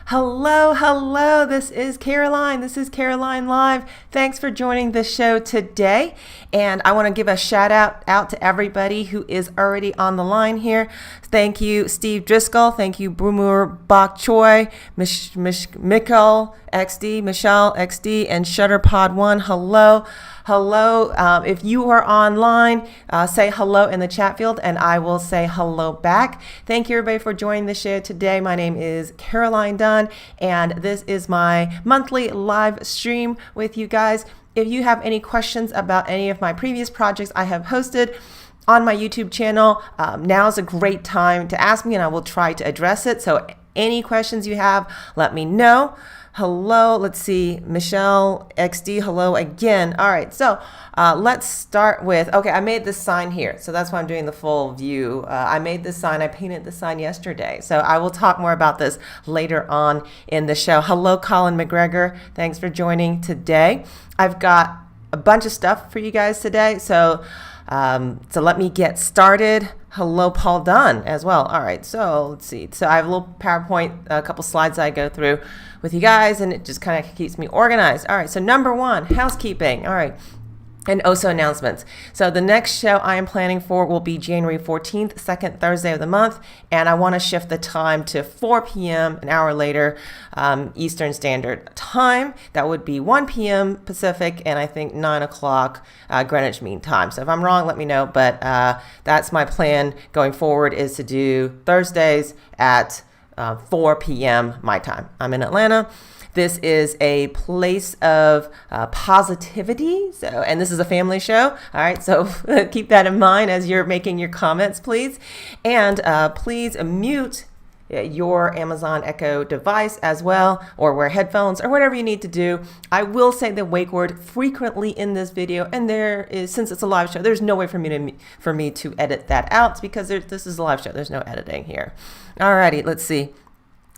Hello, hello. This is Caroline. This is Caroline Live. Thanks for joining the show today. And I want to give a shout out to everybody who is already on the line here. Thank you, Steve Driscoll. Thank you, Boomer Bok Choi, Mikkel XD, Michelle XD, and Shutterpod1. Hello. Hello. If you are online, say hello in the chat field and I will say hello back. Thank you everybody for joining the show today. My name is Caroline Dunn and this is my monthly live stream with you guys. If you have any questions about any of my previous projects I have hosted on my YouTube channel, now is a great time to ask me and I will try to address it. So any questions you have, let me know. Hello, let's see, Michelle XD, hello again. All right, so let's start with, okay, I made this sign here. So that's why I'm doing the full view. I made this sign, I painted the sign yesterday. So I will talk more about this later on in the show. Hello, Colin McGregor. Thanks for joining today. I've got a bunch of stuff for you guys today. So let me get started. Hello, Paul Dunn as well. All right, so let's see. So I have a little PowerPoint, a couple slides I go through with you guys, and it just kind of keeps me organized. All right, so number one, housekeeping. All right. And also announcements. So the next show I am planning for will be January 14th, second Thursday of the month. And I want to shift the time to 4 p.m., an hour later, Eastern Standard Time. That would be 1 p.m. Pacific and I think 9 o'clock Greenwich Mean Time. So if I'm wrong, let me know. But that's my plan going forward, is to do Thursdays at 4 p.m. my time. I'm in Atlanta. This is a place of positivity. So, and this is a family show. All right. So keep that in mind as you're making your comments, please. And please mute your Amazon Echo device as well, or wear headphones or whatever you need to do. I will say the wake word frequently in this video. And there is, since it's a live show, there's no way for me to edit that out because this is a live show. There's no editing here. All righty. Let's see.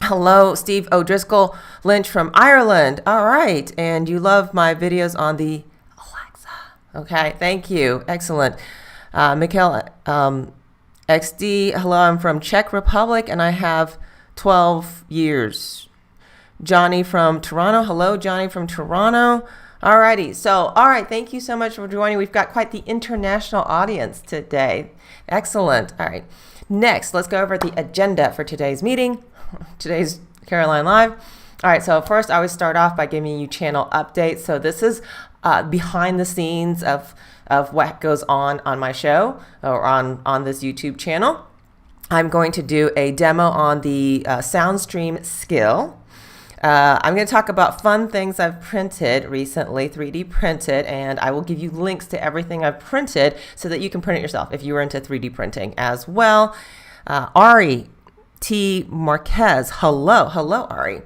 Hello, Steve O'Driscoll Lynch from Ireland. All right. And you love my videos on the Alexa. Okay. Thank you. Excellent. Mikkel XD. Hello. I'm from Czech Republic and I have 12 years. Johnny from Toronto. Hello, Johnny from Toronto. All righty. So, all right. Thank you so much for joining. We've got quite the international audience today. Excellent. All right. Next, let's go over the agenda for today's meeting. Today's Caroline Live. All right, so first I always start off by giving you channel updates. So this is behind the scenes of what goes on my show or on this YouTube channel. I'm going to do a demo on the SoundStream skill. I'm going to talk about fun things I've printed recently, 3D printed, and I will give you links to everything I've printed so that you can print it yourself if you were into 3D printing as well. Ari T. Marquez. Hello, Ari.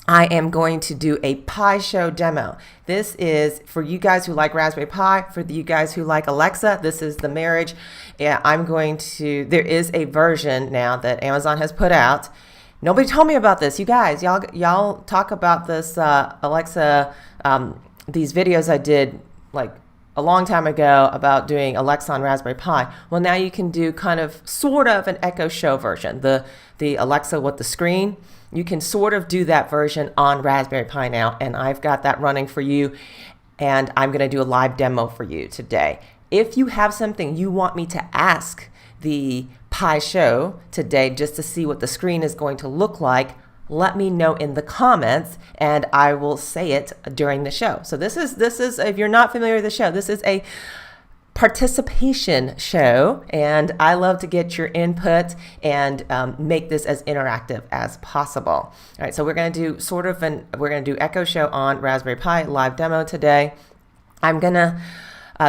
I am going to do a PiShow demo. This is for you guys who like Raspberry Pi, for you guys who like Alexa. This is the marriage. Yeah, there is a version now that Amazon has put out. Nobody told me about this. You guys, y'all talk about this Alexa, these videos I did like a long time ago about doing Alexa on Raspberry Pi. Well, now you can do kind of sort of an Echo Show version, the Alexa with the screen. You can sort of do that version on Raspberry Pi now, and I've got that running for you, and I'm going to do a live demo for you today. If you have something you want me to ask the PiShow today just to see what the screen is going to look like, let me know in the comments and I will say it during the show. So this is if you're not familiar with the show, this is a participation show and I love to get your input and make this as interactive as possible. All right, so we're going to do Echo Show on Raspberry Pi live demo today. I'm going to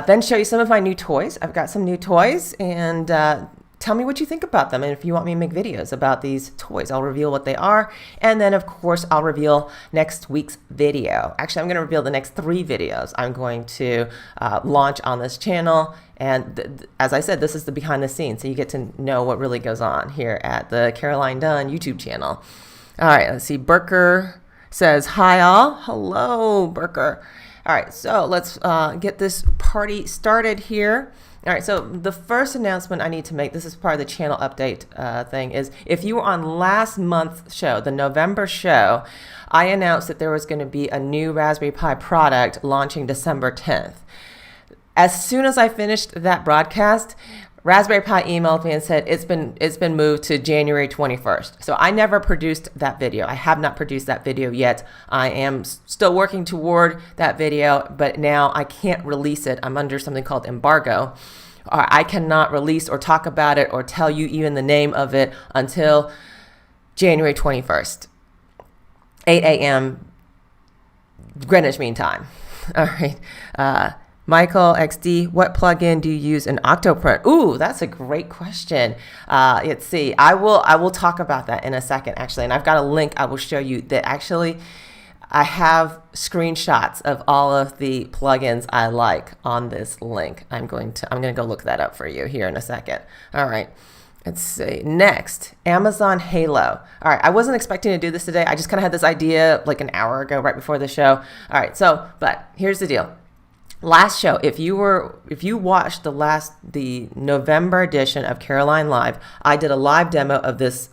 then show you some of my new toys. I've got some new toys and tell me what you think about them. And if you want me to make videos about these toys, I'll reveal what they are. And then of course, I'll reveal next week's video. Actually, I'm going to reveal the next 3 videos I'm going to launch on this channel. And as I said, this is the behind the scenes. So you get to know what really goes on here at the Caroline Dunn YouTube channel. All right, let's see. Burker says, hi all. Hello, Burker. All right, so let's get this party started here. All right, so the first announcement I need to make, this is part of the channel update thing, is if you were on last month's show, the November show, I announced that there was going to be a new Raspberry Pi product launching December 10th. As soon as I finished that broadcast, Raspberry Pi emailed me and said it's been moved to January 21st. So I never produced that video. I have not produced that video yet. I am still working toward that video, but now I can't release it. I'm under something called embargo. I cannot release or talk about it or tell you even the name of it until January 21st, 8 a.m. Greenwich Mean Time. All right. Michael XD, what plugin do you use in Octoprint? Ooh, that's a great question. Let's see. I will talk about that in a second, actually. And I've got a link I will show you that actually I have screenshots of all of the plugins I like on this link. I'm going to go look that up for you here in a second. All right. Let's see. Next, Amazon Halo. All right. I wasn't expecting to do this today. I just kind of had this idea like an hour ago, right before the show. All right. But here's the deal. Last show, if you watched the November edition of CarolineLIVE, I did a live demo of this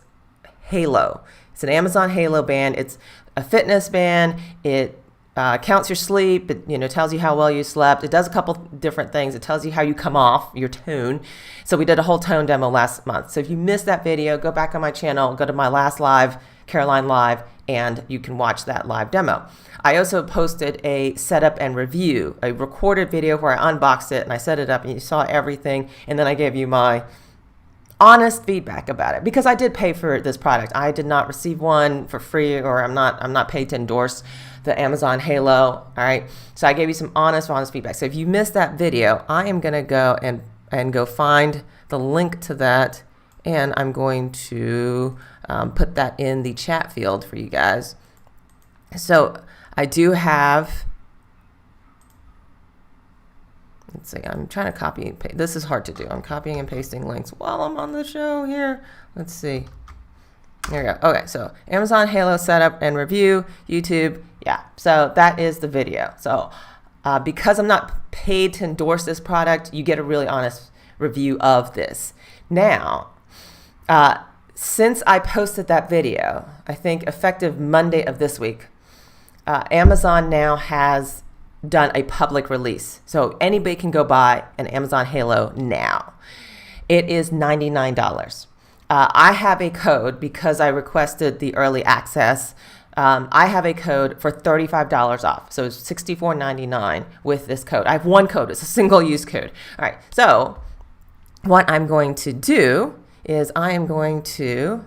Halo. It's an Amazon Halo band. It's a fitness band. It counts your sleep. It tells you how well you slept. It does a couple different things. It tells you how you come off your tone. So we did a whole tone demo last month. So if you missed that video, go back on my channel, go to my last live, CarolineLIVE, and you can watch that live demo. I also posted a setup and review, a recorded video where I unboxed it and I set it up and you saw everything, and then I gave you my honest feedback about it because I did pay for this product. I did not receive one for free, or I'm not paid to endorse the Amazon Halo. All right, so I gave you some honest feedback. So if you missed that video, I am going to go and go find the link to that, and I'm going to put that in the chat field for you guys. So I do have, let's see, I'm trying to copy and paste. This is hard to do. I'm copying and pasting links while I'm on the show here. Let's see. There we go. Okay, so Amazon Halo setup and review, YouTube. Yeah, so that is the video. So because I'm not paid to endorse this product, you get a really honest review of this. Now, since I posted that video, I think effective Monday of this week, Amazon now has done a public release. So anybody can go buy an Amazon Halo now. It is $99. I have a code because I requested the early access. I have a code for $35 off. So it's $64.99 with this code. I have one code. It's a single use code. All right. So what I'm going to do is I am going to,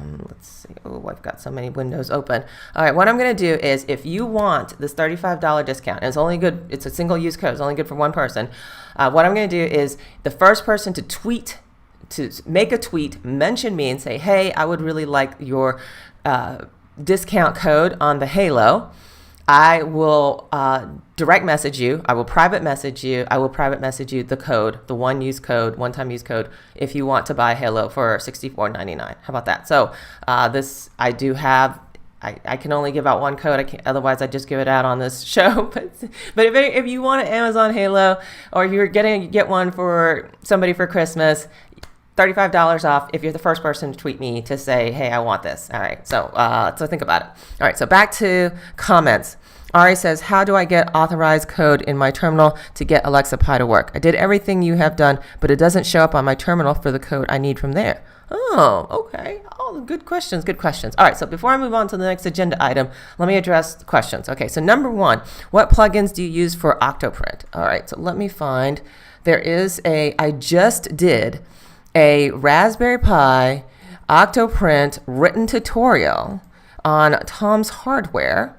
let's see. Oh, I've got so many windows open. All right, what I'm going to do is if you want this $35 discount, and it's only good, it's a single use code, it's only good for one person. What I'm going to do is the first person to make a tweet, mention me and say, hey, I would really like your discount code on the Halo. I will direct message you. I will private message you. I will private message you the code, the one-time use code, if you want to buy Halo for $64.99. How about that? So this I do have. I can only give out one code. I can't, otherwise I just give it out on this show. But if you want an Amazon Halo, or you're get one for somebody for Christmas, $35 off if you're the first person to tweet me to say, hey, I want this. All right, so think about it. All right, so back to comments. Ari says, how do I get authorized code in my terminal to get Alexa Pi to work? I did everything you have done, but it doesn't show up on my terminal for the code I need from there. Oh, okay. Oh, good questions, good questions. All right, so before I move on to the next agenda item, let me address the questions. Okay, so number one, what plugins do you use for Octoprint? All right, so let me find, I just did a Raspberry Pi Octoprint written tutorial on Tom's Hardware.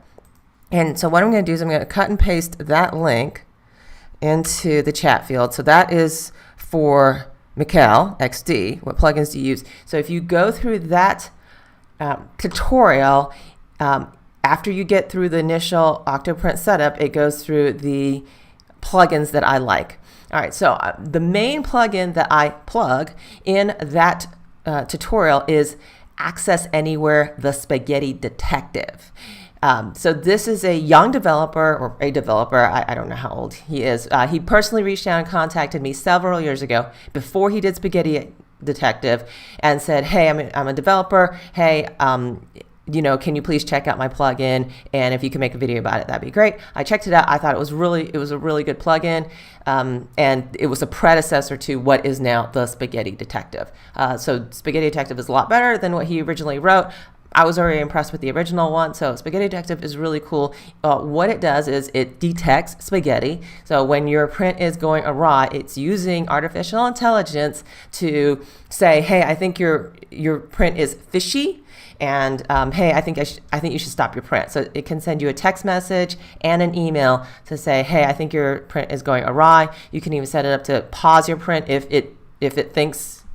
And so what I'm going to do is I'm going to cut and paste that link into the chat field. So that is for Mikkel XD. What plugins do you use? So if you go through that tutorial, after you get through the initial Octoprint setup, it goes through the plugins that I like. All right, so the main plugin that I plug in that tutorial is Access Anywhere, the Spaghetti Detective. So this is a young developer, or a developer, I don't know how old he is. He personally reached out and contacted me several years ago before he did Spaghetti Detective and said, hey, I'm a developer. Hey, can you please check out my plugin? And if you can make a video about it, that'd be great. I checked it out. I thought it was a really good plugin. And it was a predecessor to what is now the Spaghetti Detective. So Spaghetti Detective is a lot better than what he originally wrote. I was already impressed with the original one. So Spaghetti Detective is really cool. What it does is it detects spaghetti. So when your print is going awry, it's using artificial intelligence to say, hey, I think your print is fishy. And hey, I think you should stop your print. So it can send you a text message and an email to say, hey, I think your print is going awry. You can even set it up to pause your print if it thinks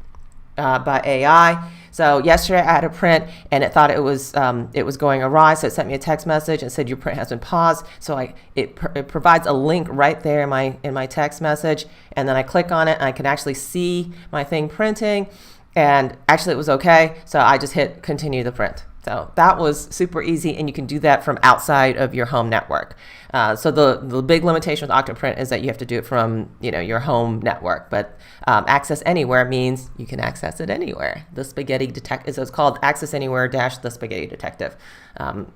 by AI. So yesterday I had a print and it thought it was going awry. So it sent me a text message and said your print has been paused. So it provides a link right there in my text message, and then I click on it and I can actually see my thing printing. And actually it was okay. So I just hit continue the print. So that was super easy, and you can do that from outside of your home network. So the big limitation with Octoprint is that you have to do it from your home network. But access anywhere means you can access it anywhere. The Spaghetti Detective, so it's called Access Anywhere - the Spaghetti Detective. But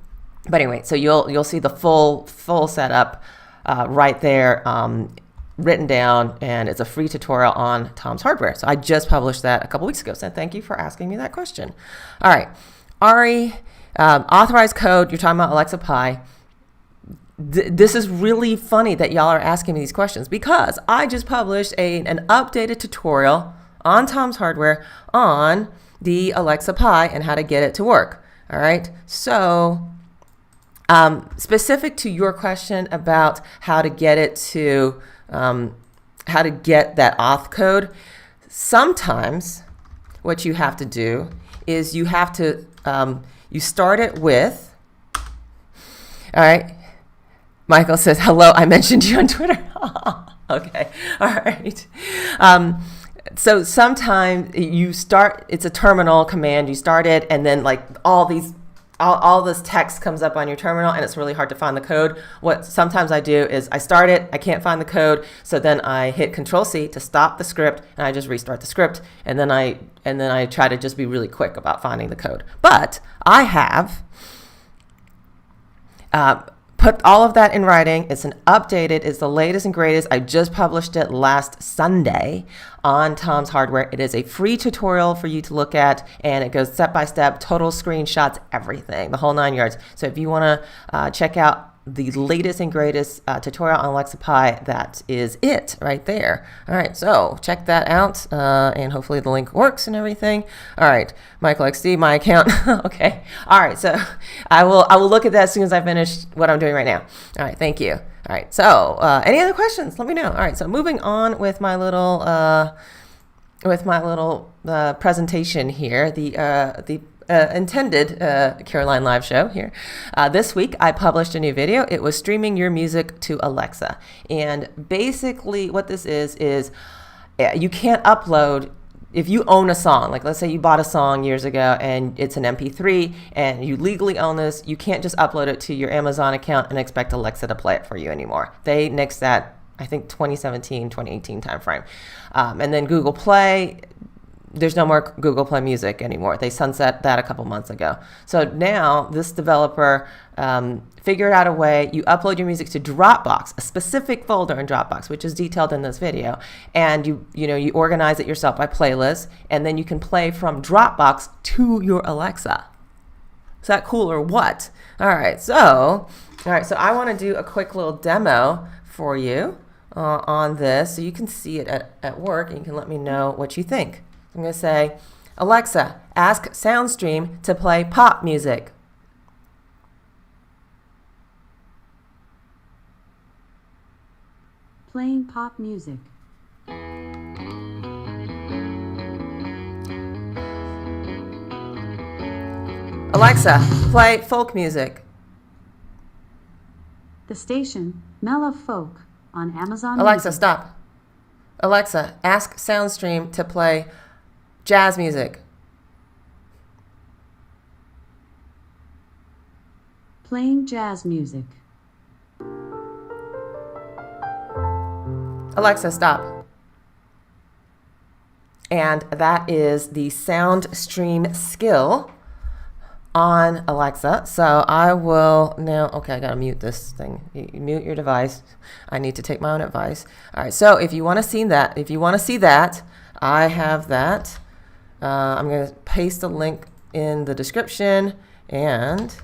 anyway, so you'll see the full setup right there. Written down, and it's a free tutorial on Tom's Hardware. So I just published that a couple weeks ago. So thank you for asking me that question. All right, Ari, authorized code. You're talking about Alexa Pi. This is really funny that y'all are asking me these questions because I just published an updated tutorial on Tom's Hardware on the Alexa Pi and how to get it to work. All right, so specific to your question about how to get it to how to get that auth code, sometimes what you have to do is you have to you start it with, all right, Michael says, hello, I mentioned you on Twitter. Okay, all right. So sometimes you start, it's a terminal command, you start it, and then like all this text comes up on your terminal, and it's really hard to find the code. What sometimes I do is I start it, I can't find the code, so then I hit Control-C to stop the script, and I just restart the script, and then I try to just be really quick about finding the code. But I have put all of that in writing. It's it's the latest and greatest. I just published it last Sunday on Tom's Hardware. It is a free tutorial for you to look at, and it goes step by step, total screenshots, everything, the whole 9 yards. So if you want to check out the latest and greatest tutorial on Alexa Pi, that is it right there. All right, so check that out, and hopefully the link works and everything. All right, Michael XD, my account. Okay, all right, so I will look at that as soon as I finish what I'm doing right now. All right, thank you. All right, so any other questions? Let me know. All right, so moving on with my little presentation here, the intended Caroline Live show here. This week I published a new video. It was streaming your music to Alexa. And basically what this is you can't upload, if you own a song, like let's say you bought a song years ago and it's an MP3 and you legally own this, you can't just upload it to your Amazon account and expect Alexa to play it for you anymore. They nixed that, I think 2017, 2018 timeframe. And then Google Play, there's no more Google Play Music anymore. They sunset that a couple months ago. So now this developer figured out a way. You upload your music to Dropbox, a specific folder in Dropbox, which is detailed in this video, and you organize it yourself by playlist, and then you can play from Dropbox to your Alexa. Is that cool or what? All right, so I want to do a quick little demo for you on this, so you can see it at work, and you can let me know what you think. I'm going to say, Alexa, ask SoundStream to play pop music. Playing pop music. Alexa, play folk music. The station, Mellow Folk, on Amazon Alexa, Music. stop. Alexa, ask SoundStream to play jazz music. Playing jazz music. Alexa, stop. And that is the sound stream skill on Alexa. So I will now, okay, I gotta mute this thing. You mute your device. I need to take my own advice. All right, so if you want to see that, I have that. I'm gonna paste a link in the description, and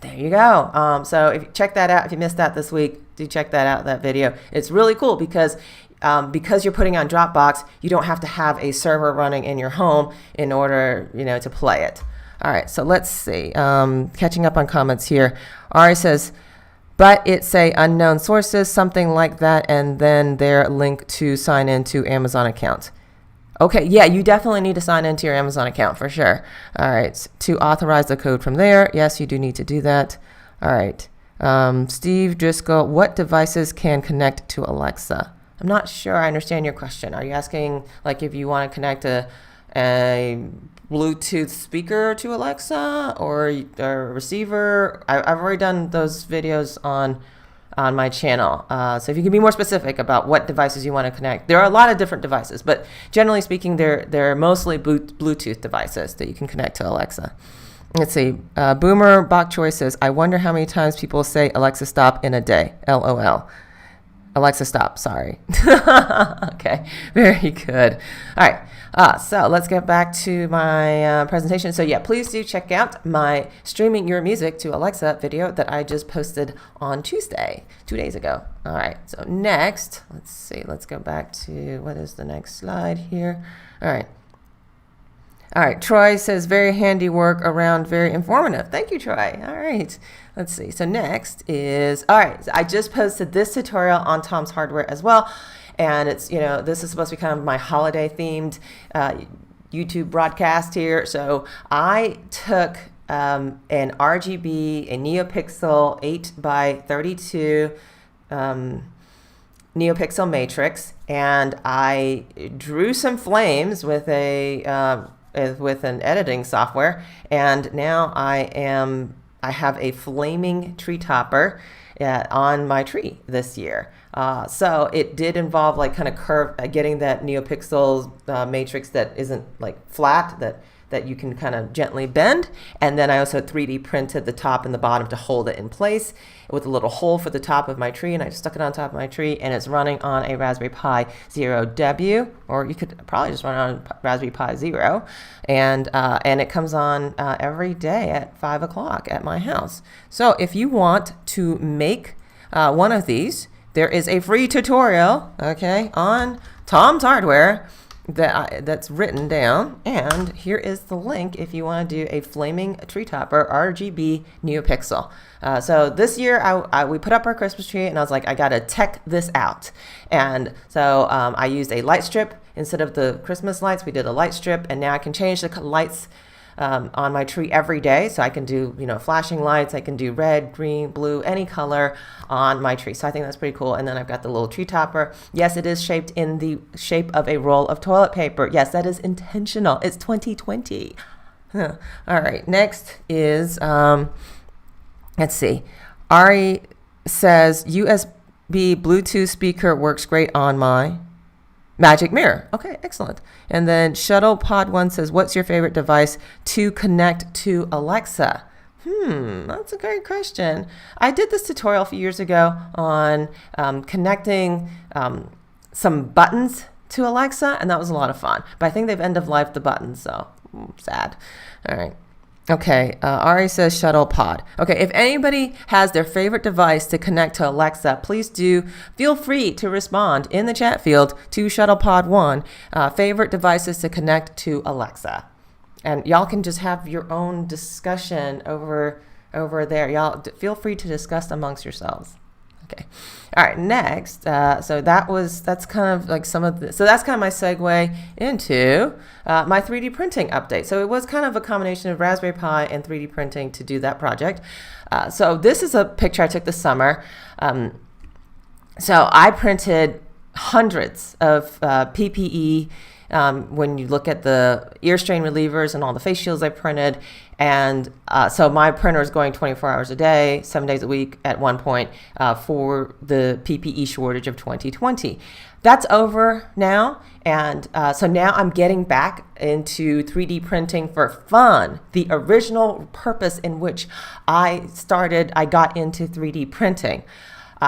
there you go. So if you check that out, if you missed that this week, do check that out, that video. It's really cool because you're putting on Dropbox, you don't have to have a server running in your home in order, to play it. All right, so let's see. Catching up on comments here. Ari says, but it say unknown sources, something like that, and then their link to sign into Amazon account. Okay, yeah, you definitely need to sign into your Amazon account for sure. All right, to authorize the code from there. Yes, you do need to do that. All right. Steve Driscoll, what devices can connect to Alexa? I'm not sure I understand your question. Are you asking like if you want to connect a Bluetooth speaker to Alexa or a receiver? I've already done those videos on my channel. So if you can be more specific about what devices you want to connect. There are a lot of different devices, but generally speaking, they're mostly Bluetooth devices that you can connect to Alexa. Let's see. Boomer Bok Choice says, I wonder how many times people say Alexa stop in a day. LOL. Alexa stop. Sorry. Okay. Very good. All right. So let's get back to my presentation. So yeah, please do check out my streaming your music to Alexa video that I just posted on Tuesday, 2 days ago. All right. So next, let's see. Let's go back to what is the next slide here. All right. All right, Troy says, very handy work around, very informative. Thank you, Troy. All right, let's see. So next is, all right, I just posted this tutorial on Tom's Hardware as well. And it's, this is supposed to be kind of my holiday themed YouTube broadcast here. So I took an RGB, a NeoPixel 8x32 NeoPixel matrix, and I drew some flames with an editing software, and now I have a flaming tree topper on my tree this year. So it did involve like kind of getting that NeoPixel matrix that isn't like flat, that you can kind of gently bend. And then I also 3D printed the top and the bottom to hold it in place with a little hole for the top of my tree. And I just stuck it on top of my tree, and it's running on a Raspberry Pi Zero W, or you could probably just run it on Raspberry Pi Zero. And it comes on every day at 5 o'clock at my house. So if you want to make one of these, there is a free tutorial, okay, on Tom's Hardware that's written down, and here is the link if you want to do a flaming tree topper RGB NeoPixel. So this year we put up our Christmas tree, and I was like, I gotta tech this out, and so I used a light strip instead of the Christmas lights. We did a light strip, and now I can change the lights on my tree every day. So I can do, flashing lights. I can do red, green, blue, any color on my tree. So I think that's pretty cool. And then I've got the little tree topper. Yes, it is shaped in the shape of a roll of toilet paper. Yes, that is intentional. It's 2020. All right. Next is, let's see. Ari says, USB Bluetooth speaker works great on my Magic Mirror. Okay, excellent. And then Shuttle Pod 1 says, what's your favorite device to connect to Alexa? That's a great question. I did this tutorial a few years ago on connecting some buttons to Alexa, and that was a lot of fun. But I think they've end-of-life the buttons, so sad. All right. Okay, Ari says Shuttle Pod. Okay, if anybody has their favorite device to connect to Alexa, please do feel free to respond in the chat field to Shuttle Pod 1, favorite devices to connect to Alexa. And y'all can just have your own discussion over there. Y'all feel free to discuss amongst yourselves. Okay. All right. Next. So that's kind of like so that's kind of my segue into my 3D printing update. So it was kind of a combination of Raspberry Pi and 3D printing to do that project. So this is a picture I took this summer. So I printed hundreds of PPE when you look at the ear strain relievers and all the face shields I printed. And so my printer is going 24 hours a day, 7 days a week at one point for the PPE shortage of 2020. That's over now. And so now I'm getting back into 3D printing for fun. The original purpose in which I got into 3D printing.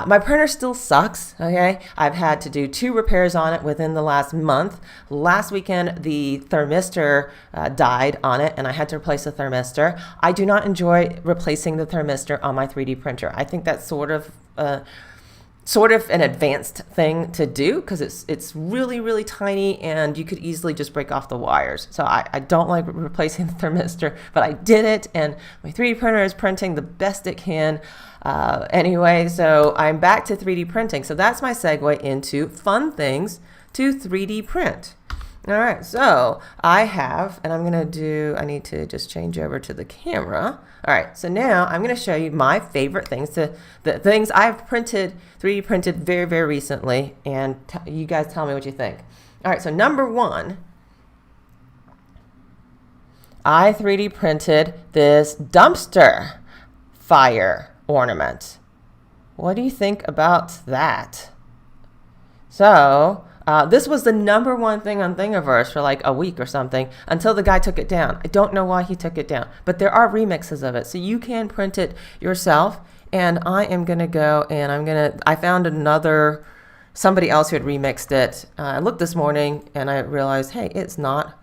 My printer still sucks, okay? I've had to do 2 repairs on it within the last month. Last weekend, the thermistor died on it, and I had to replace the thermistor. I do not enjoy replacing the thermistor on my 3D printer. I think that's sort of an advanced thing to do because it's really, really tiny and you could easily just break off the wires. So I don't like replacing the thermistor, but I did it, and my 3D printer is printing the best it can. Anyway, so I'm back to 3D printing. So that's my segue into fun things to 3D print. All right, so I need to just change over to the camera. All right, so now I'm going to show you my favorite things, the things I've 3D printed very, very recently, and you guys tell me what you think. All right, so number 1, I 3D printed this dumpster fire ornament. What do you think about that? So this was the number 1 thing on Thingiverse for like a week or something until the guy took it down. I don't know why he took it down, but there are remixes of it, so you can print it yourself. And I am gonna go and I found somebody else who had remixed it. I looked this morning and I realized, hey, it's not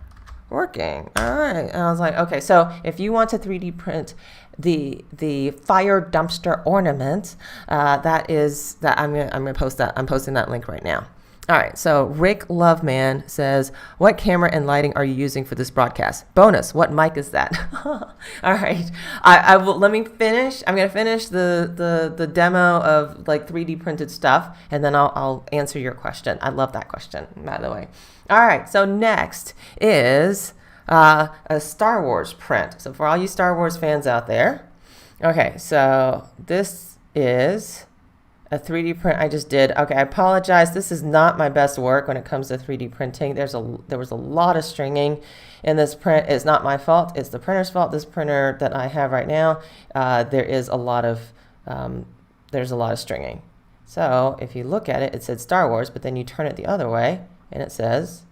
working. All right, and I was like, okay, so if you want to 3D print the fire dumpster ornament, I'm gonna post that. I'm posting that link right now. All right, so Rick Loveman says, what camera and lighting are you using for this broadcast? Bonus, what mic is that? All right, I will, let me finish. I'm going to finish the demo of like 3D printed stuff, and then I'll answer your question. I love that question, by the way. All right, so next is a Star Wars print. So for all you Star Wars fans out there, okay, so this is a 3D print I just did. Okay, I apologize. This is not my best work when it comes to 3D printing. There was a lot of stringing in this print. It's not my fault. It's the printer's fault. This printer that I have right now, there's a lot of stringing. So if you look at it, it said Star Wars, but then you turn it the other way and it says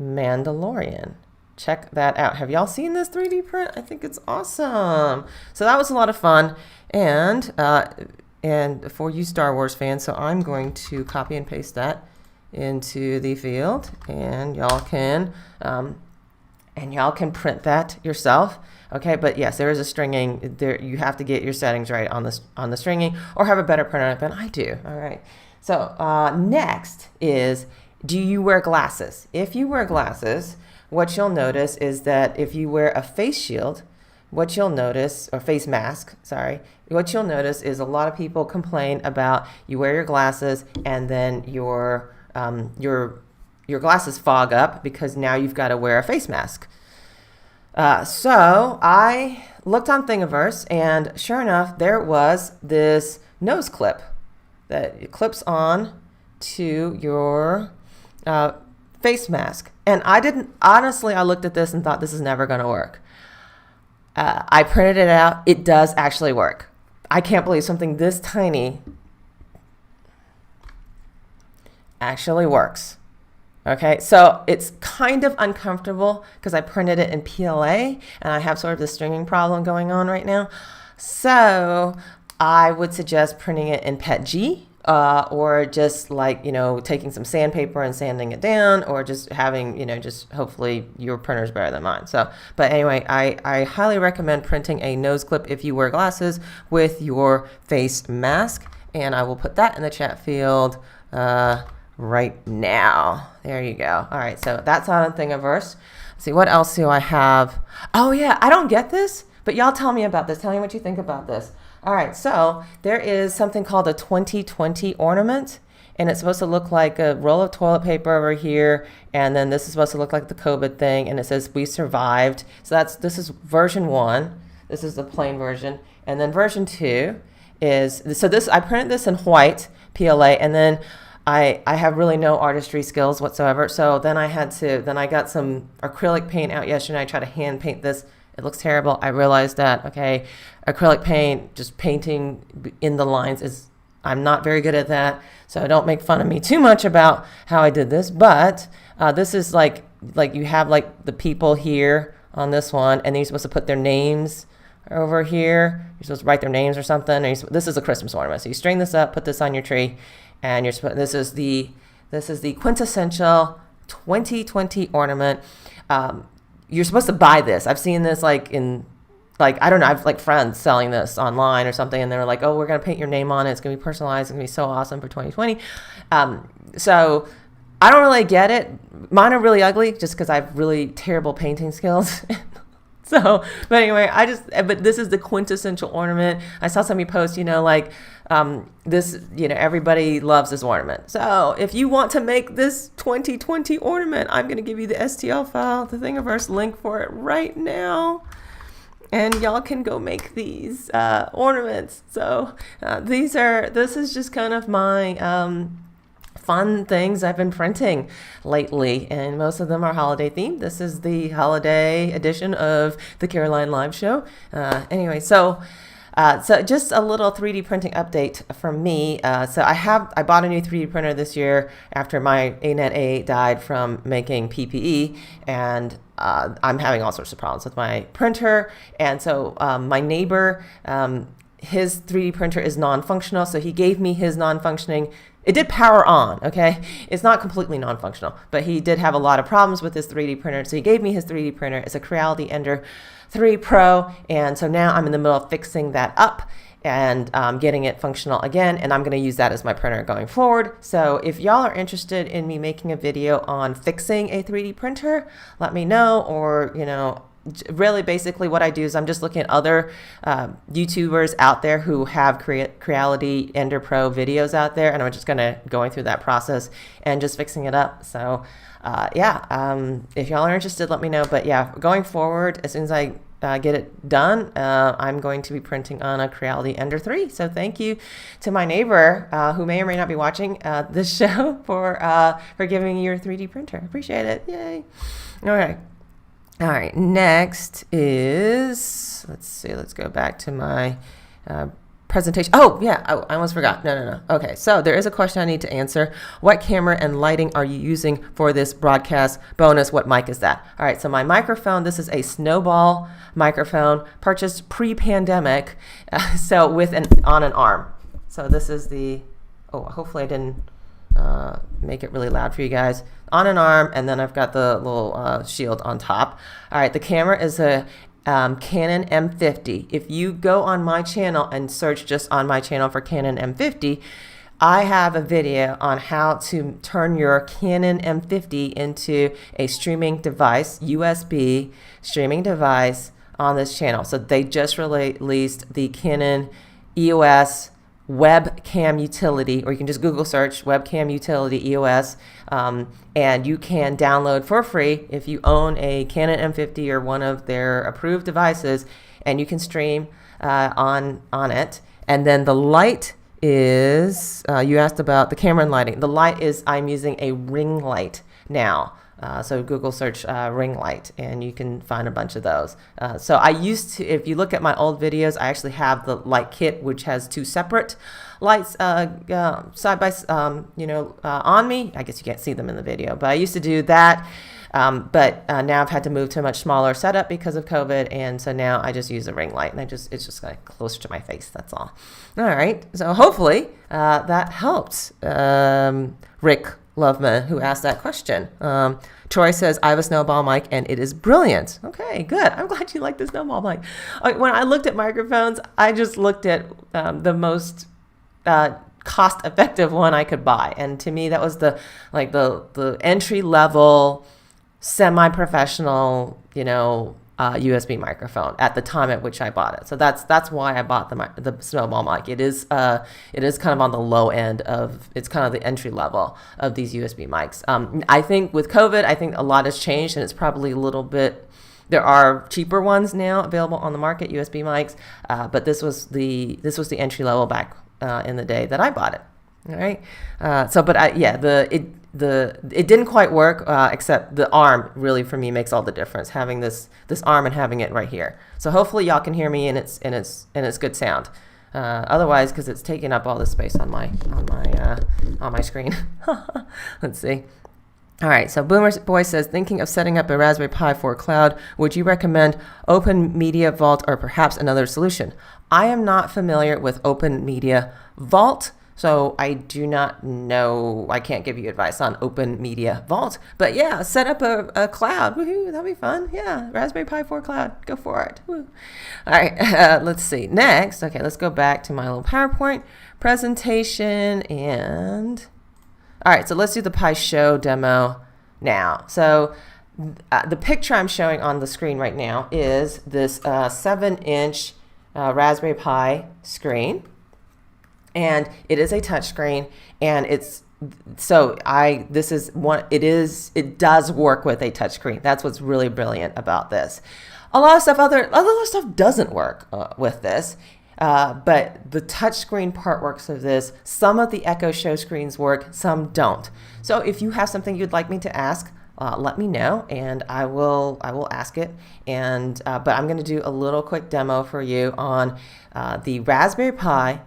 Mandalorian. Check that out. Have y'all seen this 3D print? I think it's awesome. So that was a lot of fun. And for you Star Wars fans, so I'm going to copy and paste that into the field, and y'all can print that yourself. Okay, but yes, there is a stringing there. You have to get your settings right on the stringing, or have a better printer than I do. All right. So next is, do you wear glasses? If you wear glasses, what you'll notice is that if you wear a face shield, what you'll notice, or face mask, sorry, what you'll notice is a lot of people complain about you wear your glasses and then your glasses fog up because now you've got to wear a face mask. So I looked on Thingiverse, and sure enough, there was this nose clip that clips on to your face mask. And I looked at this and thought, this is never going to work. I printed it out. It does actually work. I can't believe something this tiny actually works. Okay, so it's kind of uncomfortable because I printed it in PLA and I have sort of the stringing problem going on right now. So I would suggest printing it in PETG. Or just like, taking some sandpaper and sanding it down, or just having, just hopefully your printer is better than mine. So, but anyway, I highly recommend printing a nose clip if you wear glasses with your face mask. And I will put that in the chat field right now. There you go. All right, so that's on Thingiverse. Let's see, what else do I have? Oh yeah, I don't get this, but y'all tell me about this. Tell me what you think about this. All right, so there is something called a 2020 ornament, and it's supposed to look like a roll of toilet paper over here, and then this is supposed to look like the COVID thing, and it says we survived. So this is version 1. This is the plain version, and then version 2 is I printed this in white PLA, and then I have really no artistry skills whatsoever. So then I got some acrylic paint out yesterday. I tried to hand paint this. It looks terrible. I realized that, okay, acrylic paint, just painting in the lines I'm not very good at that. So don't make fun of me too much about how I did this. But this is like you have like the people here on this one, and then you're supposed to put their names over here. You're supposed to write their names or something. This is a Christmas ornament. So you string this up, put this on your tree, and this is the quintessential 2020 ornament. You're supposed to buy this. I've seen this I don't know, I've like friends selling this online or something, and they're like, oh, we're going to paint your name on it. It's going to be personalized. It's going to be so awesome for 2020. So I don't really get it. Mine are really ugly just because I have really terrible painting skills. So, but anyway, but this is the quintessential ornament. I saw somebody post, this, everybody loves this ornament. So if you want to make this 2020 ornament, I'm going to give you the STL file, the Thingiverse link for it right now. And y'all can go make these ornaments. So this is just kind of my fun things I've been printing lately, and most of them are holiday themed. This is the holiday edition of the Caroline Live show. Anyway, so just a little 3D printing update from me. So I bought a new 3D printer this year after my ANET A8 died from making PPE, and I'm having all sorts of problems with my printer. And so my neighbor, his 3D printer is non-functional, so he gave me his non-functioning. It did power on, okay? It's not completely non-functional, but he did have a lot of problems with his 3D printer, so he gave me his 3D printer. It's a Creality Ender 3 Pro, and so now I'm in the middle of fixing that up and getting it functional again, and I'm going to use that as my printer going forward. So if y'all are interested in me making a video on fixing a 3D printer, let me know, or, really basically what I do is I'm just looking at other YouTubers out there who have Creality Ender Pro videos out there, and I'm just going through that process and just fixing it up. So if y'all are interested, let me know. But yeah, going forward, as soon as I get it done, I'm going to be printing on a Creality Ender 3. So thank you to my neighbor who may or may not be watching this show for giving me your 3D printer. Appreciate it. Yay. All right, next is, let's go back to my presentation. Oh, yeah, I almost forgot. No. Okay, so there is a question I need to answer. What camera and lighting are you using for this broadcast bonus? What mic is that? All right, so my microphone, this is a Snowball microphone purchased pre-pandemic, so with on an arm. So this is hopefully I didn't make it really loud for you guys. On an arm, and then I've got the little shield on top. All right, the camera is a Canon M50. If you go on my channel and search just on my channel for Canon M50, I have a video on how to turn your Canon M50 into a streaming device, USB streaming device on this channel. So they just released the Canon EOS webcam utility, or you can just Google search webcam utility EOS, and you can download for free if you own a Canon M50 or one of their approved devices, and you can stream on it. And then the light is, you asked about the camera and lighting. The light is, I'm using a ring light now. So Google search ring light, and you can find a bunch of those. So I used to, if you look at my old videos, I actually have the light kit, which has two separate lights side by on me. I guess you can't see them in the video, but I used to do that. But now I've had to move to a much smaller setup because of COVID, and so now I just use a ring light, and it's just kind of closer to my face. That's all. All right. So hopefully that helped. Rick Loveman, who asked that question. Troy says, I have a Snowball mic and it is brilliant. Okay, good. I'm glad you like the Snowball mic. When I looked at microphones, I just looked at the most cost-effective one I could buy. And to me, that was the entry-level, semi-professional, USB microphone at the time at which I bought it. So that's why I bought the Snowball mic. It is kind of on the low end of, it's kind of the entry level of these USB mics. I think with COVID, I think a lot has changed, and it's probably a little bit, there are cheaper ones now available on the market, USB mics, but this was the entry level back in the day that I bought it. All right. It didn't quite work, except the arm really for me makes all the difference. Having this arm and having it right here. So hopefully y'all can hear me and it's good sound. Otherwise, because it's taking up all the space on my screen. Let's see. All right, so Boomer Boy says, thinking of setting up a Raspberry Pi for cloud, would you recommend Open Media Vault or perhaps another solution? I am not familiar with Open Media Vault, so I do not know. I can't give you advice on Open Media Vault. But yeah, set up a cloud. Woohoo, that'll be fun. Yeah, Raspberry Pi 4 cloud. Go for it. Woo. All right, let's see. Next, okay, let's go back to my little PowerPoint presentation and... All right, so let's do the PiShow demo now. So the picture I'm showing on the screen right now is this 7-inch Raspberry Pi screen, and it is a touch screen, and it does work with a touch screen. That's what's really brilliant about this. A lot of stuff doesn't work with this. But the touchscreen part works with this. Some of the Echo Show screens work, some don't. So if you have something you'd like me to ask, let me know, and I will ask it. And but I'm going to do a little quick demo for you on the Raspberry Pi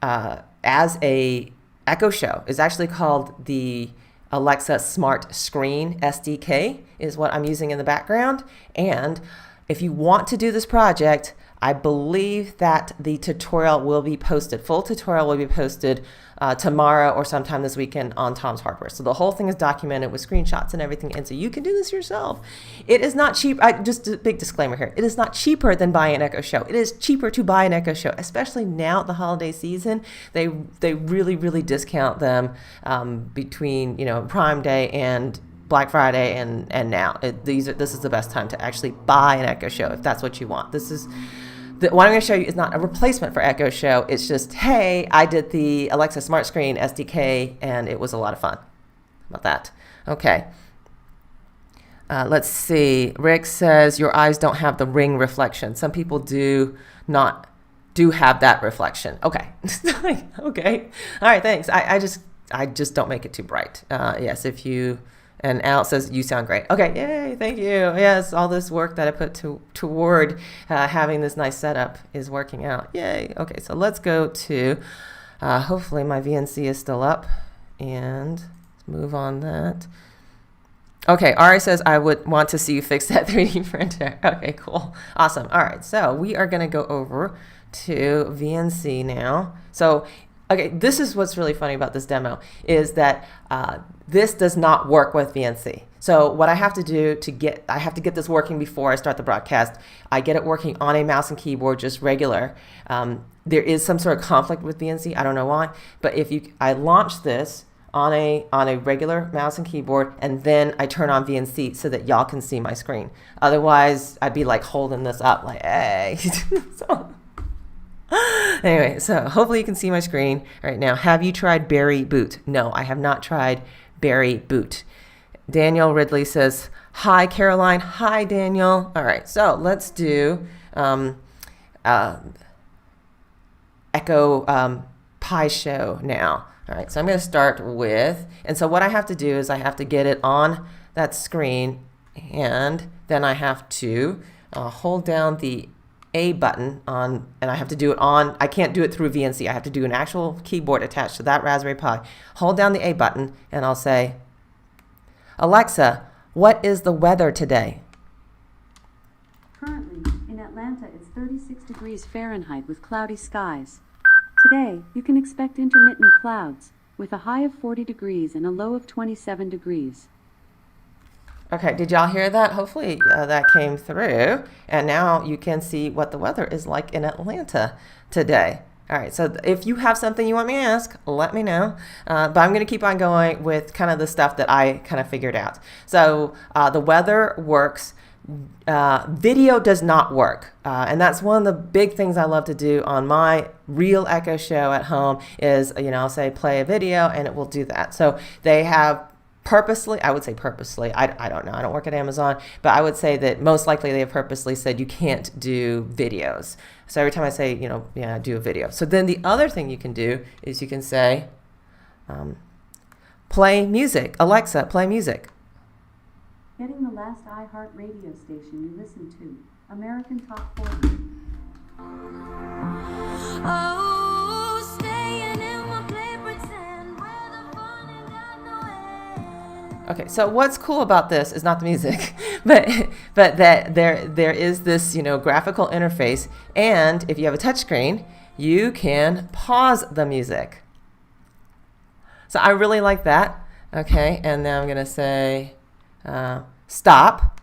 as a Echo Show. It's actually called the Alexa Smart Screen SDK is what I'm using in the background. And if you want to do this project, I believe that the tutorial will be posted. Full tutorial will be posted tomorrow or sometime this weekend on Tom's Hardware. So the whole thing is documented with screenshots and everything, and so you can do this yourself. It is not cheap. Just a big disclaimer here. It is not cheaper than buying an Echo Show. It is cheaper to buy an Echo Show, especially now at the holiday season. They really discount them between Prime Day and Black Friday and now. This is the best time to actually buy an Echo Show if that's what you want. What I'm going to show you is not a replacement for Echo Show. It's just, hey, I did the Alexa Smart Screen SDK, and it was a lot of fun. How about that? Okay. Let's see. Rick says, your eyes don't have the ring reflection. Some people do have that reflection. Okay. Okay. All right, thanks. I just don't make it too bright. Yes, if you... And Alex says, you sound great. Okay, yay, thank you. Yes, all this work that I put toward having this nice setup is working out. Yay. Okay, so let's go to, hopefully my VNC is still up, and let's move on that. Okay, Ari says, I would want to see you fix that 3D printer. Okay, cool. Awesome. All right, so we are going to go over to VNC now. So okay, this is what's really funny about this demo is that this does not work with VNC. So what I have to do I have to get this working before I start the broadcast. I get it working on a mouse and keyboard, just regular. There is some sort of conflict with VNC. I don't know why, but I launch this on a regular mouse and keyboard, and then I turn on VNC so that y'all can see my screen. Otherwise, I'd be like holding this up like, hey. Anyway, so hopefully you can see my screen right now. Have you tried Berry Boot? No, I have not tried Berry Boot. Daniel Ridley says, hi, Caroline. Hi, Daniel. All right, so let's do Echo PiShow now. All right, so I'm going to start with, and so what I have to do is I have to get it on that screen, and then I have to hold down the A button on, and I have to do it on, I can't do it through VNC. I have to do an actual keyboard attached to that Raspberry Pi. Hold down the A button, and I'll say, Alexa, what is the weather today? Currently, in Atlanta, it's 36 degrees Fahrenheit with cloudy skies. Today, you can expect intermittent clouds, with a high of 40 degrees and a low of 27 degrees. Okay, did y'all hear that? Hopefully that came through. And now you can see what the weather is like in Atlanta today. All right, so if you have something you want me to ask, let me know. But I'm going to keep on going with kind of the stuff that I kind of figured out. So the weather works. Video does not work. And that's one of the big things I love to do on my real Echo Show at home is, I'll say play a video and it will do that. So they have purposely, I would say purposely, I don't know, I don't work at Amazon, but I would say that most likely they have purposely said you can't do videos. So every time I say, do a video. So then the other thing you can do is you can say, Play music. Alexa, play music. Getting the last iHeart radio station you listen to. American Top 40. Oh, staying in my play pretend where the fun ain't got no end. Okay, so what's cool about this is not the music, but that there is this, graphical interface, and if you have a touchscreen, you can pause the music. So I really like that. Okay, and now I'm gonna say stop.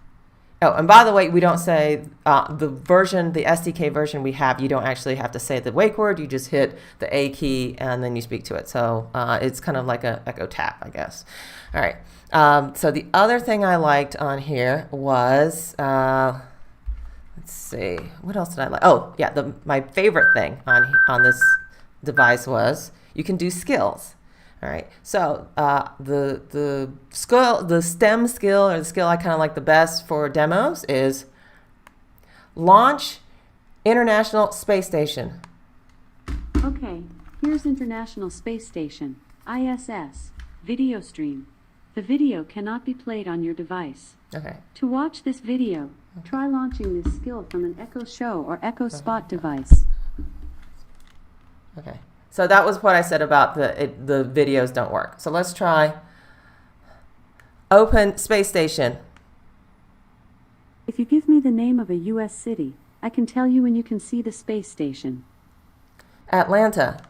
Oh, and by the way, we don't say the SDK version we have, you don't actually have to say the wake word, you just hit the A key and then you speak to it. So it's kind of like an echo tap, I guess. All right, so the other thing I liked on here was, let's see, what else did I like? Oh, yeah, my favorite thing on this device was you can do skills. All right, so the STEM skill, or the skill I kind of like the best for demos, is launch International Space Station. Okay, here's International Space Station, ISS, video stream. The video cannot be played on your device. Okay. To watch this video, try launching this skill from an Echo Show or Echo Spot device. Okay. So that was what I said about the videos don't work. So let's try open space station. If you give me the name of a U.S. city, I can tell you when you can see the space station. Atlanta.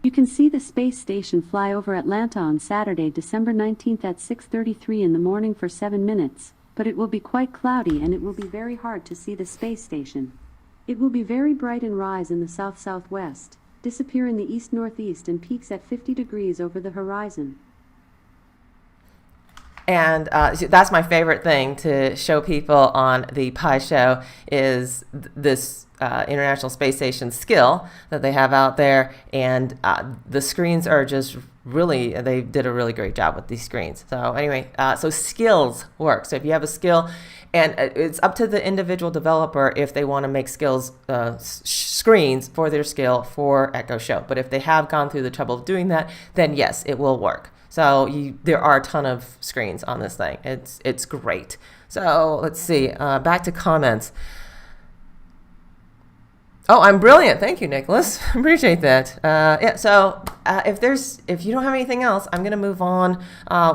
You can see the space station fly over Atlanta on Saturday, December 19th at 6:33 in the morning for 7 minutes, but it will be quite cloudy and it will be very hard to see the space station. It will be very bright and rise in the south-southwest, disappear in the east-northeast, and peaks at 50 degrees over the horizon. And that's my favorite thing to show people on the PiShow is this International Space Station skill that they have out there. And the screens are just really, they did a really great job with these screens. So anyway, so skills work. So if you have a skill, and it's up to the individual developer if they want to make skills screens for their skill for Echo Show. But if they have gone through the trouble of doing that, then yes, it will work. So there are a ton of screens on this thing. It's great. So let's see. Back to comments. Oh, I'm brilliant. Thank you, Nicholas. Appreciate that. Yeah. So if you don't have anything else, I'm gonna move on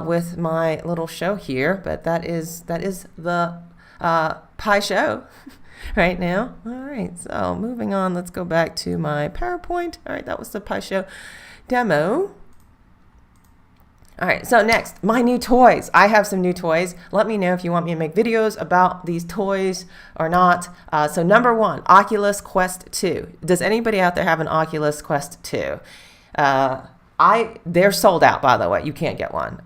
with my little show here. But that is the PiShow right now. All right. So moving on. Let's go back to my PowerPoint. All right. That was the PiShow demo. All right, so next, my new toys. I have some new toys. Let me know if you want me to make videos about these toys or not. So number one, Oculus Quest 2. Does anybody out there have an Oculus Quest 2? They're sold out, by the way. You can't get one.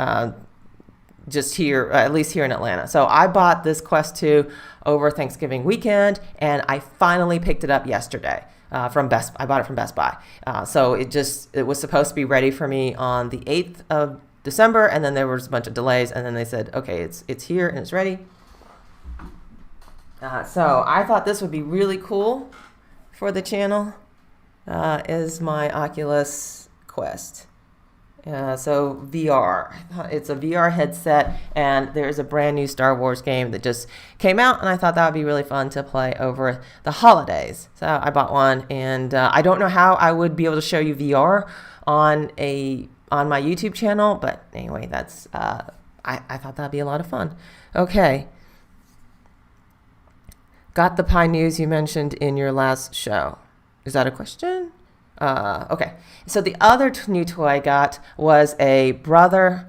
Just here, at least here in Atlanta. So I bought this Quest 2 over Thanksgiving weekend, and I finally picked it up yesterday. I bought it from Best Buy. So it was supposed to be ready for me on the 8th of December, and then there was a bunch of delays, and then they said, okay, it's here and it's ready. So I thought this would be really cool for the channel, is my Oculus Quest. So VR. It's a VR headset, and there's a brand new Star Wars game that just came out, and I thought that would be really fun to play over the holidays. So I bought one, and I don't know how I would be able to show you VR on my YouTube channel, but anyway, that's I thought that'd be a lot of fun. Okay. Got the Pi news you mentioned in your last show. Is that a question? Okay. So the other new toy I got was a Brother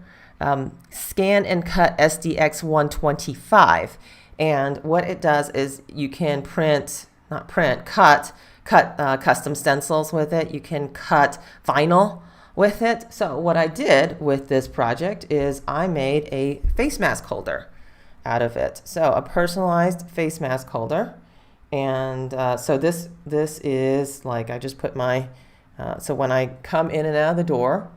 Scan and Cut SDX 125. And what it does is you can cut custom stencils with it. You can cut vinyl with it. So what I did with this project is I made a face mask holder out of it. So a personalized face mask holder. And so this is like, I just put my, so when I come in and out of the door,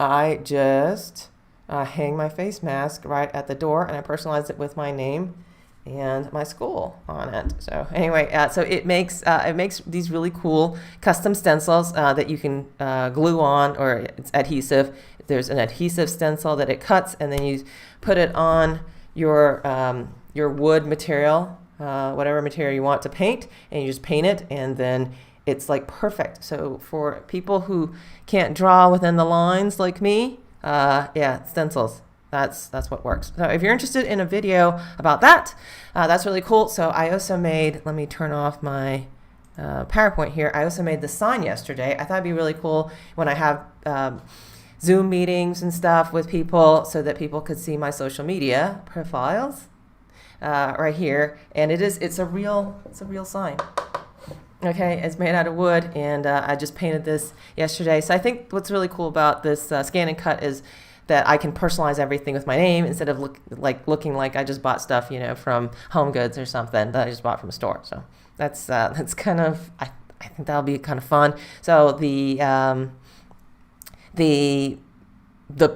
I just hang my face mask right at the door, and I personalized it with my name and my school on it. So anyway, so it makes these really cool custom stencils that you can glue on, or it's adhesive. There's an adhesive stencil that it cuts, and then you put it on your wood material, whatever material you want to paint, and you just paint it, and then it's like perfect. So for people who can't draw within the lines like me, yeah, stencils. That's what works. So if you're interested in a video about that, that's really cool. So I also made, let me turn off my PowerPoint here. I also made the sign yesterday. I thought it'd be really cool when I have Zoom meetings and stuff with people, so that people could see my social media profiles right here. And it's a real sign. Okay, it's made out of wood, and I just painted this yesterday. So I think what's really cool about this scan and cut is that I can personalize everything with my name, instead of looking like I just bought stuff, from Home Goods or something that I just bought from a store. So that's kind of, I think that'll be kind of fun. So the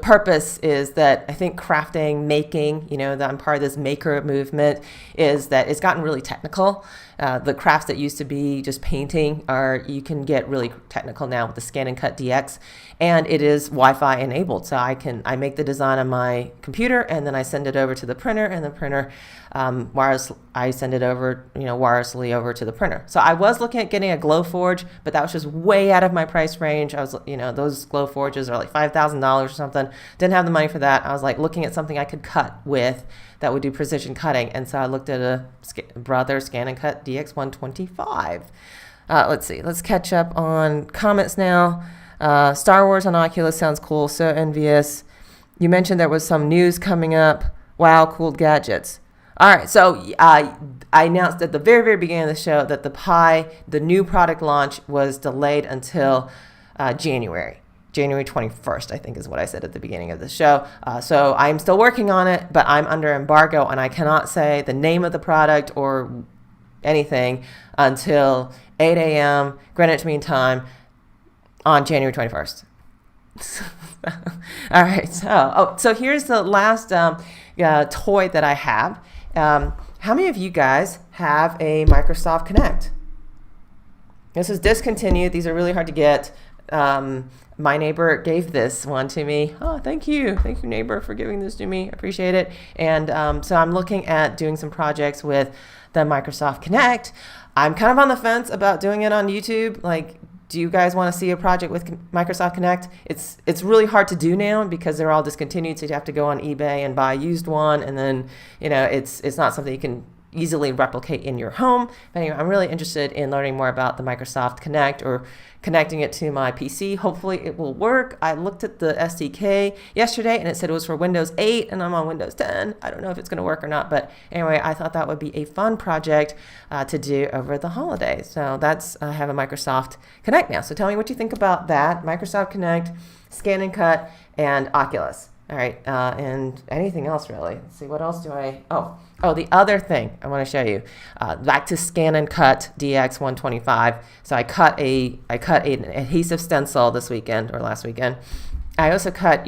purpose is that I think crafting, making, that I'm part of this maker movement, is that it's gotten really technical. The crafts that used to be just painting you can get really technical now with the Scan and Cut DX, and it is Wi-Fi enabled. So I make the design on my computer, and then I send it over to the printer, and the printer I send it over, wirelessly over to the printer. So I was looking at getting a glow forge, but that was just way out of my price range. I was, those glow forges are like $5,000 or something. Didn't have the money for that. I was like looking at something I could cut with that would do precision cutting. And so I looked at a Brother Scan and Cut DX125. Let's see. Let's catch up on comments now. Star Wars on Oculus sounds cool. So envious. You mentioned there was some news coming up. Wow, cool gadgets. All right, so I announced at the very, very beginning of the show that the Pi, the new product launch, was delayed until January 21st, I think is what I said at the beginning of the show. So I'm still working on it, but I'm under embargo, and I cannot say the name of the product or anything until 8 a.m. Greenwich Mean Time on January 21st. All right, so here's the last toy that I have. How many of you guys have a Microsoft Connect? This is discontinued. These are really hard to get. My neighbor gave this one to me. Oh, thank you, neighbor, for giving this to me. Appreciate it. And so I'm looking at doing some projects with the Microsoft Connect. I'm kind of on the fence about doing it on YouTube. Like, do you guys want to see a project with Microsoft Connect? It's really hard to do now because they're all discontinued. So you have to go on eBay and buy a used one, and then it's not something you can easily replicate in your home. But anyway, I'm really interested in learning more about the Microsoft Connect, or connecting it to my PC. Hopefully it will work. I looked at the SDK yesterday, and it said it was for Windows 8, and I'm on Windows 10. I don't know if it's going to work or not, but anyway, I thought that would be a fun project to do over the holidays. So I have a Microsoft Connect now. So tell me what you think about that. Microsoft Connect, Scan and Cut, and Oculus. All right, and anything else really? Let's see, what else do I? Oh, the other thing I want to show you. Back to Scan and Cut DX125. So I cut an adhesive stencil this weekend or last weekend. You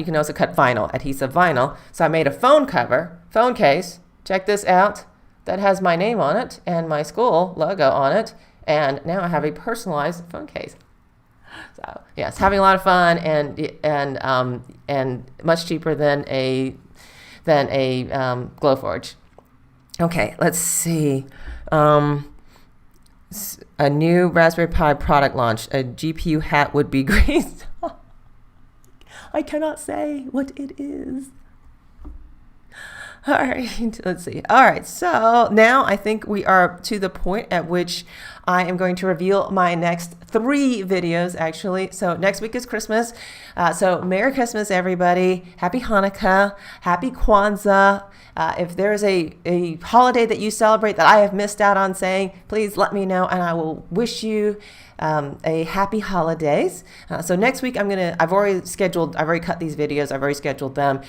can also cut vinyl, adhesive vinyl. So I made a phone case. Check this out. That has my name on it and my school logo on it. And now I have a personalized phone case. So yes, having a lot of fun, and much cheaper than a Glowforge. Okay, let's see. A new Raspberry Pi product launch. A GPU hat would be great. I cannot say what it is. All right, let's see. All right, so now I think we are to the point at which I am going to reveal my next 3 videos, actually. So next week is Christmas. So Merry Christmas, everybody. Happy Hanukkah. Happy Kwanzaa. If there is a holiday that you celebrate that I have missed out on saying, please let me know, and I will wish you a happy holidays. So next week I've already cut these videos. I've already scheduled them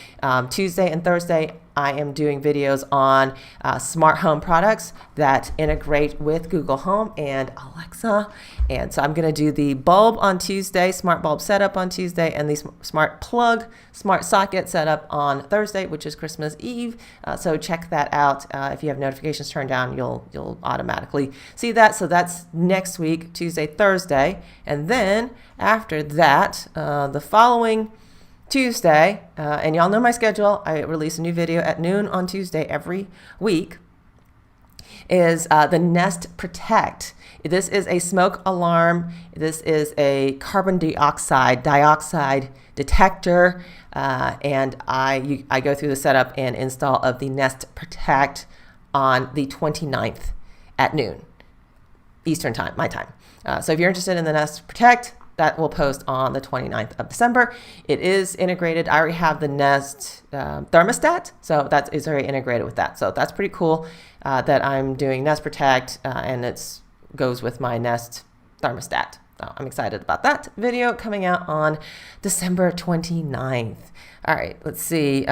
Tuesday and Thursday. I am doing videos on smart home products that integrate with Google Home and Alexa. And so I'm going to do the bulb on Tuesday, smart bulb setup on Tuesday, and the smart plug, smart socket setup on Thursday, which is Christmas Eve. So check that out. If you have notifications turned down, you'll automatically see that. So that's next week, Tuesday, Thursday. And then after that, the following Tuesday, and y'all know my schedule, I release a new video at noon on Tuesday every week, is the Nest Protect. This is a smoke alarm. This is a carbon dioxide detector, and I go through the setup and install of the Nest Protect on the 29th at noon Eastern time, my time. So if you're interested in the Nest Protect, that will post on the 29th of December. It is integrated. I already have the Nest thermostat, so that is very integrated with that. So that's pretty cool that I'm doing Nest Protect, and it goes with my Nest thermostat. So I'm excited about that video coming out on December 29th. All right, let's see.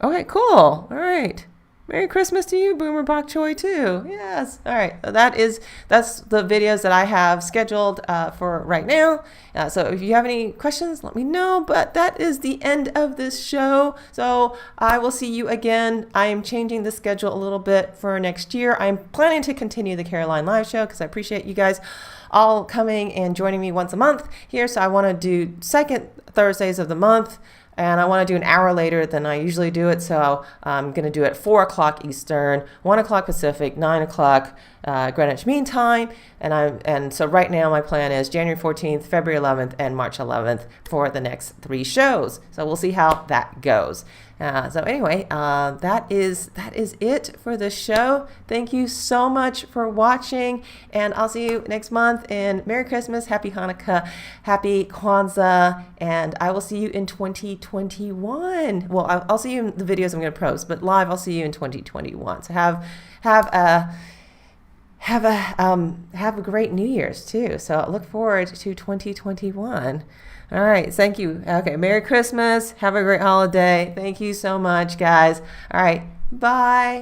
Okay, cool. All right. Merry Christmas to you, Boomer Bok Choy, too. Yes. All right. That's the videos that I have scheduled for right now. So if you have any questions, let me know. But that is the end of this show. So I will see you again. I am changing the schedule a little bit for next year. I'm planning to continue the Caroline Live show because I appreciate you guys all coming and joining me once a month here. So I want to do second Thursdays of the month. And I want to do an hour later than I usually do it. So I'm going to do it 4 o'clock Eastern, 1 o'clock Pacific, 9 o'clock Greenwich Mean Time. And so right now my plan is January 14th, February 11th, and March 11th for the next 3 shows. So we'll see how that goes. So anyway, that is it for the show. Thank you so much for watching, and I'll see you next month. And Merry Christmas, Happy Hanukkah, Happy Kwanzaa, and I will see you in 2021. Well, I'll see you in the videos I'm going to post, but live I'll see you in 2021. So have a great New Year's too. So look forward to 2021. All right. Thank you. Okay. Merry Christmas. Have a great holiday. Thank you so much, guys. All right. Bye.